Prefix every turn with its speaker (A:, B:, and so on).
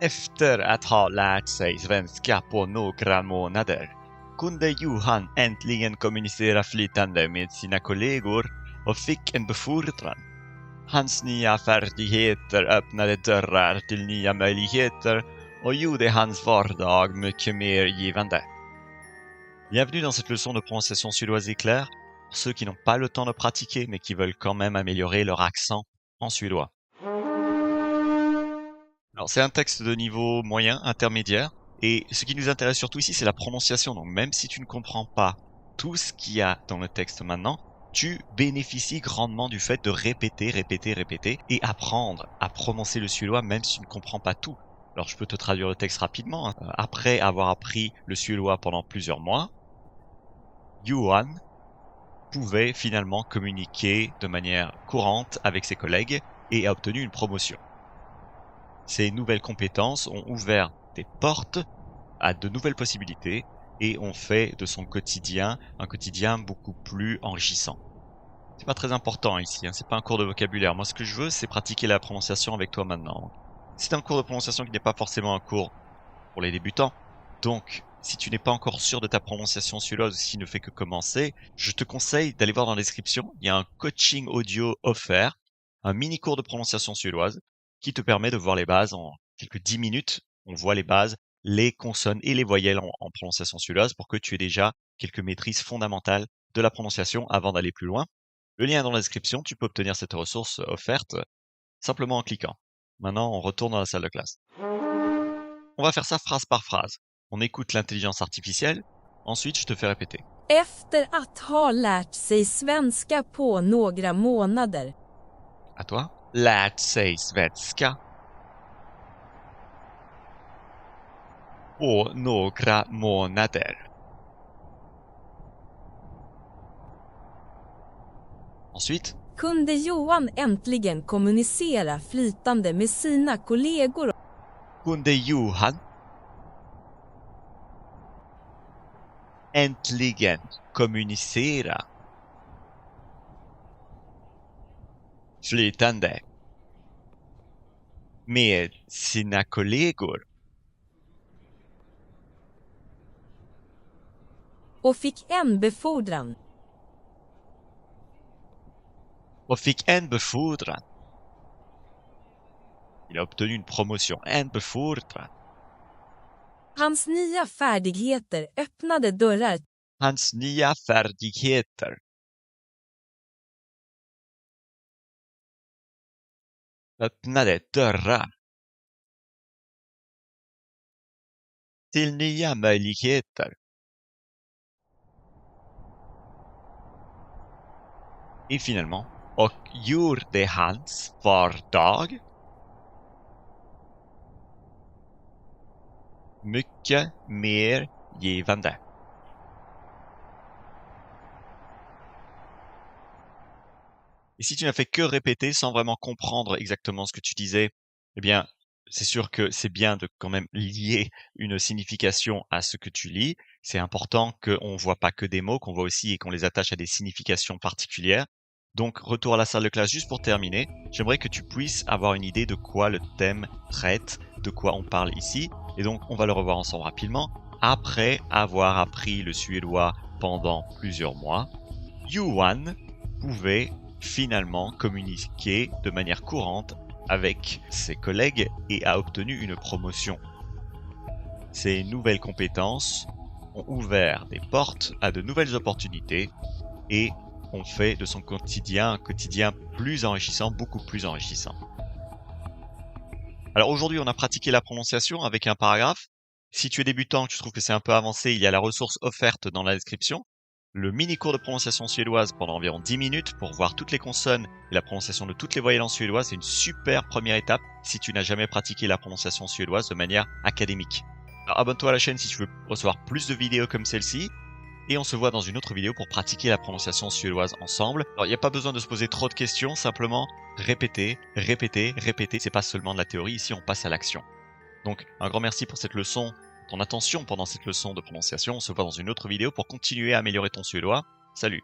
A: Efter att ha lärt sig svenska på några månader kunde Johan äntligen kommunicera flytande med sina kollegor och fick en befordran. Hans nya färdigheter öppnade dörrar till nya möjligheter och gjorde hans vardag mycket mer givande. Bienvenue dans cette leçon de prononciation suédoise éclair pour ceux qui n'ont pas le temps de pratiquer mais qui veulent quand même améliorer leur accent en suédois. Alors c'est un texte de niveau moyen, intermédiaire, et ce qui nous intéresse surtout ici c'est la prononciation. Donc même si tu ne comprends pas tout ce qu'il y a dans le texte maintenant, tu bénéficies grandement du fait de répéter et apprendre à prononcer le suédois même si tu ne comprends pas tout. Alors je peux te traduire le texte rapidement. Après avoir appris le suédois pendant plusieurs mois, Johan pouvait finalement communiquer de manière courante avec ses collègues et a obtenu une promotion. Ces nouvelles compétences ont ouvert des portes à de nouvelles possibilités et ont fait de son quotidien un quotidien beaucoup plus enrichissant. C'est pas très important ici, c'est pas un cours de vocabulaire. Moi, ce que je veux, c'est pratiquer la prononciation avec toi maintenant. C'est un cours de prononciation qui n'est pas forcément un cours pour les débutants. Donc, si tu n'es pas encore sûr de ta prononciation suédoise ou s'il ne fait que commencer, je te conseille d'aller voir dans la description. Il y a un coaching audio offert, un mini cours de prononciation suédoise qui te permet de voir les bases en quelques 10 minutes. On voit les bases, les consonnes et les voyelles en prononciation suédoise pour que tu aies déjà quelques maîtrises fondamentales de la prononciation avant d'aller plus loin. Le lien est dans la description, tu peux obtenir cette ressource offerte simplement en cliquant. Maintenant, on retourne dans la salle de classe. On va faire ça phrase par phrase. On écoute l'intelligence artificielle, ensuite je te fais répéter.
B: Efter att ha lärt sig svenska på några månader.
A: À toi. Lärt sig svenska. På några månader. Ensuite.
B: Kunde Johan äntligen kommunicera flytande med sina kollegor?
A: Kunde Johan äntligen kommunicera flytande med sina kollegor
B: Och fick en befordran.
A: och fick en befordran. Il a obtenu une promotion, en befordran.
B: Hans nya färdigheter öppnade dörrar.
A: Hans nya färdigheter öppnade dörrar till nya möjligheter. Et finalement, och gjorde hans vardag mycket mer givande. Et si tu n'as fait que répéter sans vraiment comprendre exactement ce que tu disais, eh bien, c'est sûr que c'est bien de quand même lier une signification à ce que tu lis. C'est important qu'on ne voit pas que des mots, qu'on voit aussi et qu'on les attache à des significations particulières. Donc, retour à la salle de classe juste pour terminer. J'aimerais que tu puisses avoir une idée de quoi le thème traite, de quoi on parle ici. Et donc, on va le revoir ensemble rapidement. Après avoir appris le suédois pendant plusieurs mois, Johan pouvait finalement communiquer de manière courante avec ses collègues et a obtenu une promotion. Ces nouvelles compétences ont ouvert des portes à de nouvelles opportunités et ont fait de son quotidien un quotidien plus enrichissant, beaucoup plus enrichissant. Alors aujourd'hui, on a pratiqué la prononciation avec un paragraphe. Si tu es débutant, que tu trouves que c'est un peu avancé, il y a la ressource offerte dans la description. Le mini-cours de prononciation suédoise pendant environ 10 minutes pour voir toutes les consonnes et la prononciation de toutes les voyelles en suédois. C'est une super première étape si tu n'as jamais pratiqué la prononciation suédoise de manière académique. Alors abonne-toi à la chaîne si tu veux recevoir plus de vidéos comme celle-ci. Et on se voit dans une autre vidéo pour pratiquer la prononciation suédoise ensemble. Alors il n'y a pas besoin de se poser trop de questions, simplement répéter. C'est pas seulement de la théorie, ici on passe à l'action. Donc un grand merci pour cette leçon. Ton attention pendant cette leçon de prononciation. On se voit dans une autre vidéo pour continuer à améliorer ton suédois. Salut!